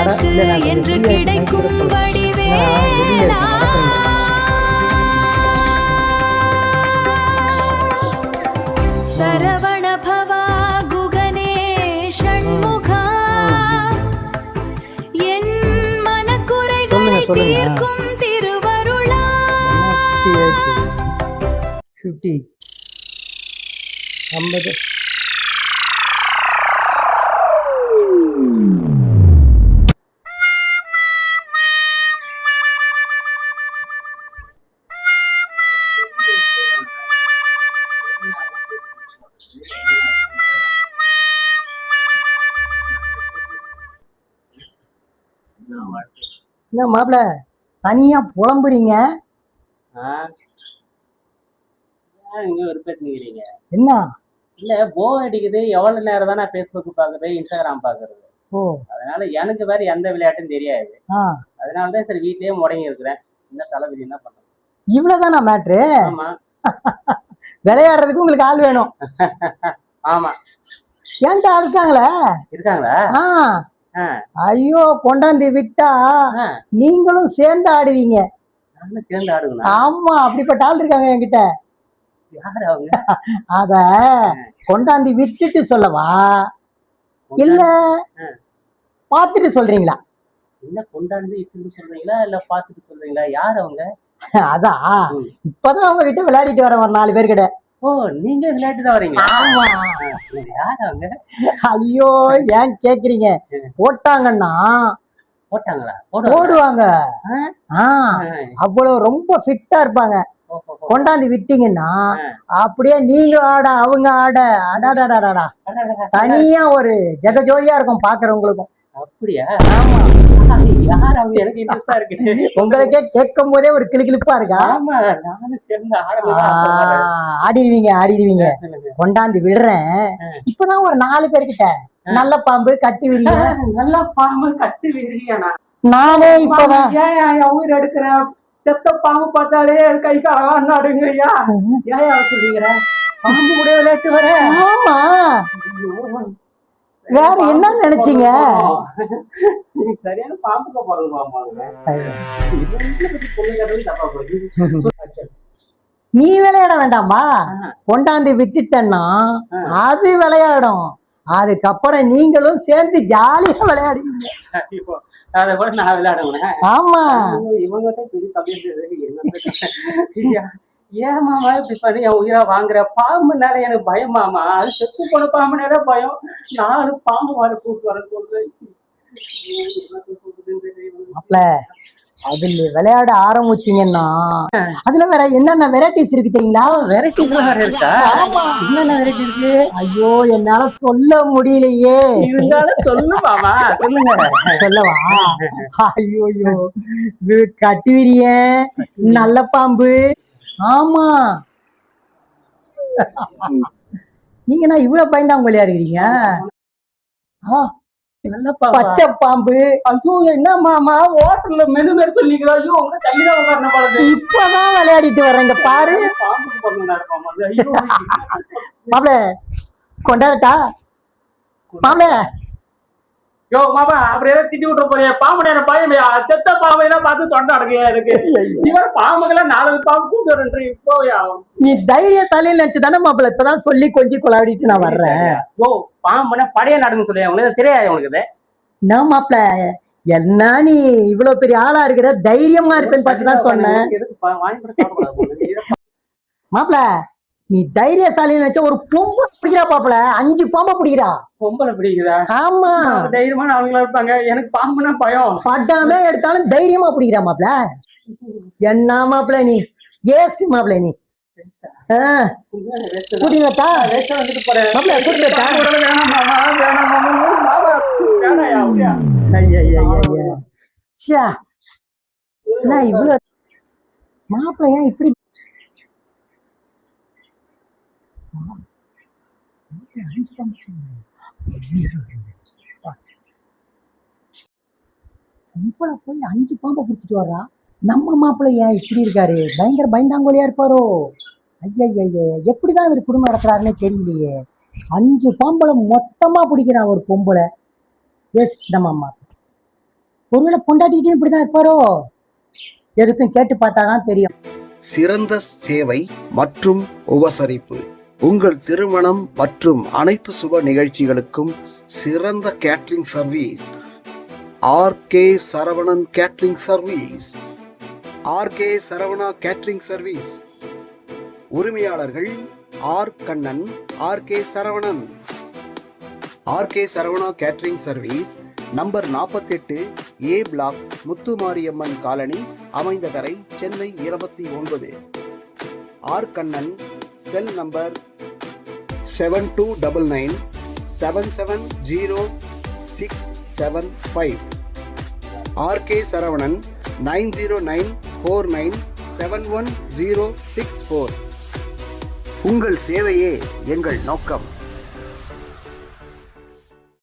எனக்கு என்று கிடைக்கும் வடிவேலா சரவண பவா குகனே ஷண்முகா என் மனக்குறைகளை தீர்க்கும் திருவருளா 50 50 என்ன மாப்பிள தனியா புலம்புறீங்க? என்ன இல்ல போர் அடிக்குது, எவ்வளவு நேரம் தான் நான் பேஸ்புக் பாக்குறது, இன்ஸ்டாகிராம் பாக்குறது. அதனால எனக்கு வேற எந்த விளையாட்டும் தெரியாது. அதனாலதான் சரி வீட்லயே முடங்கி இருக்கிறேன். என்ன தலைவிதி என்ன பண்றது? இவ்வளவுதானா மேட்ரு? ஆமா. விளையாடுறதுக்கு உங்களுக்கு ஆள் வேணும். ஆமா. ஏன்டா இருக்காங்களா? ஐயோ கொண்டாந்து விட்டா நீங்களும் சேர்ந்து ஆடுவீங்க. சேர்ந்து ஆடுங்க. ஆமா, அப்படிப்பட்ட ஆள் இருக்காங்க என்கிட்ட. அத கொண்டாந்து விட்டுட்டு சொல்லவா இல்ல பாத்துட்டு சொல்றீங்களா? என்ன கொண்டாந்து விட்டுட்டு சொல்றீங்களா இல்ல பாத்துட்டு சொல்றீங்களா? யார் அவங்க? அதான் இப்பதான் அவங்க கிட்ட விளையாடிட்டு வர ஒரு 4 பேர் கிட்ட. ஓ, நீங்க விளையாட்டு தான் வரீங்களா? ஆமா. யார் அவங்க? ஐயோ ஏன் கேக்குறீங்க? போட்டாங்கன்னா போடுவாங்க. அவ்வளவு ரொம்ப ஃபிட்டா இருப்பாங்க. கொண்டாந்து விட்டீங்கன்னா அப்படியே நீங்க ஆட அவங்க ஆட அடாடாடாடா தனியா ஒரு ஜெகஜோதியா இருக்கும் பாக்குறவங்களுக்கும். அப்படியா? ஆமா. யார் அவங்க? எனக்கு இன்ட்ரெஸ்டா இருக்கு. உங்களுக்கே கேட்கும் போதே ஒரு கிளிக்கிளிப்பா இருக்கா? ஆமா, நானும் சேர்ந்து ஆடிடுவீங்க. கொண்டாந்து விடுறேன். இப்பதான் ஒரு 4 பேர்கிட்ட நல்ல பாம்பு கட்டி விடுங்க. நல்ல பாம்பு கட்டி விடுறியா? நானே இப்பதான் உயிர் எடுக்கிறேன். செத்த பாம்பு பார்த்தாலே கை காலம் நடுங்க. ஐயா ஏன் சொல்றீங்க? பாம்பு கூட விளையாட்டு வர? ஆமா, வேற என்ன நினைச்சீங்க? சரியான பாம்புக்கு போறது. நீ விளையாட வேண்டாமா? கொண்டாந்து விட்டுட்டேன்னா அது விளையாடும். அதுக்கப்புறம் நீங்களும் சேர்ந்து ஜாலியா விளையாடுவீங்க. அத கூட நான் விளையாடுவேன். ஆமா. இவங்க ஏமாமா இப்படி பண்ணி என் உயிரா வாங்குற? பாம்புனால எனக்கு பயமாமா. அது செத்து போன பாம்புனால பயம். 4 பாம்பு வாழ கூட்டு வர சொல்றேன். அதுல விளையாட ஆரம்பிச்சீங்கன்னா அதுல வேற என்னென்ன வெரைட்டிஸ் இருக்கு தெரியுங்களா? வெரைட்டிஸ் வேற இருக்கா? என்னென்ன வெரைட்டி இருக்கு? ஐயோ என்னால சொல்ல முடியலையே. இருந்தாலும் சொல்லுவாமா? சொல்லுங்க. சொல்லவா? ஐயோ கட்டுவிரிய நல்ல பாம்பு. ஆமா, நீங்க நான் இவ்வளவு பயந்தாங்கொழியா இருக்கிறீங்க? பச்சை பாம்பு. ஐயோ என்ன மாமா ஹோட்டல்ல மெனு பேர் சொல்லிக்கிறோம். ஐயோ உங்க கையில உட்கார்ந்து பாருங்க. இப்பதான் விளையாடிட்டு வர்றேங்க பாரு. பாம்புக்கு பண்ணா மாப்ள கொண்டாடட்டா? மாப்ள யோ மாமா அப்படியே திட்டி விட்டுற போறியா? பாம்பு பையன் செத்த பாம்பு எல்லாம் பார்த்து தொண்டை அடக்கையா இருக்கு. இவன் பாம்புக்கெல்லாம் 4 பாம்பு கூட்டு வரேன். போயா நீ தைரியசாலின்னு நினைச்சு தானே மாப்பிள்ள இப்பதான் சொல்லி கொஞ்சம் கொலாடிட்டு நான் வர்றேன். யோ பாம்புனா படைய நடந்து சொல்லியா? உங்களுக்கு தெரியாது? உங்களுக்கு நான் மாப்பிள்ள என்ன நீ இவ்வளவு பெரிய ஆளா இருக்கிற, தைரியமா இருப்பேன்னு பார்த்துதான் சொன்னேன். மாப்பிள்ள நீ தைரியசாலி நினைச்ச ஒரு பொம்பை பிடிக்கிறா பாப்பல. 5 பாம்பை பிடிக்கிறா. பொம்பளை பிடிக்குதா? ஆமா, தைரியமான அவங்களா இருப்பாங்க. எனக்கு பாம்புனா பயம். பட்டாமே எடுத்தாலும் தைரியமா பிடிக்கிறா மாப்பிள்ள. என்ன மாப்பிள்ள நீ வேஸ்ட் மாப்பிள்ள. நீ குடிங்கத்தா வந்துட்டு போறேன். இவ்வளவு மாப்பிள்ள ஏன் இப்படி? போய் 5 பாம்பை பிடிச்சிட்டு வர்றா. நம்ம மாப்பிள்ளையா இப்படி இருக்காரு? பயங்கர பயந்தாங்கோலியா இருப்பாரோ? ஐயா எப்படிதான் இவர் குடும்பம் நடத்துறாருன்னே தெரியலையே. 5 பாம்பளை மொத்தமா பிடிக்கிறான் ஒரு பொம்பளை. நம்ம அம்மா ஒருவேளை பொண்டாட்டிக்கிட்டையும் இப்படிதான் இருப்பாரோ? எதுக்கும் கேட்டு பார்த்தாதான் தெரியும். சிறந்த சேவை மற்றும் உபசரிப்பு. உங்கள் திருமணம் மற்றும் அனைத்து சுப நிகழ்ச்சிகளுக்கும் சிறந்த catering service. RK Saravanan catering service. RK Saravana catering service. உரிமையாளர்கள் R Kannan, RK Saravanan. RK Saravana catering service, number 48, A block, Muthumariamman colony, Aminjikarai, Chennai 29. R Kannan, cell number 7299 770675. RK Saravanan 9094971064. உங்கள் சேவையே எங்கள் நோக்கம்.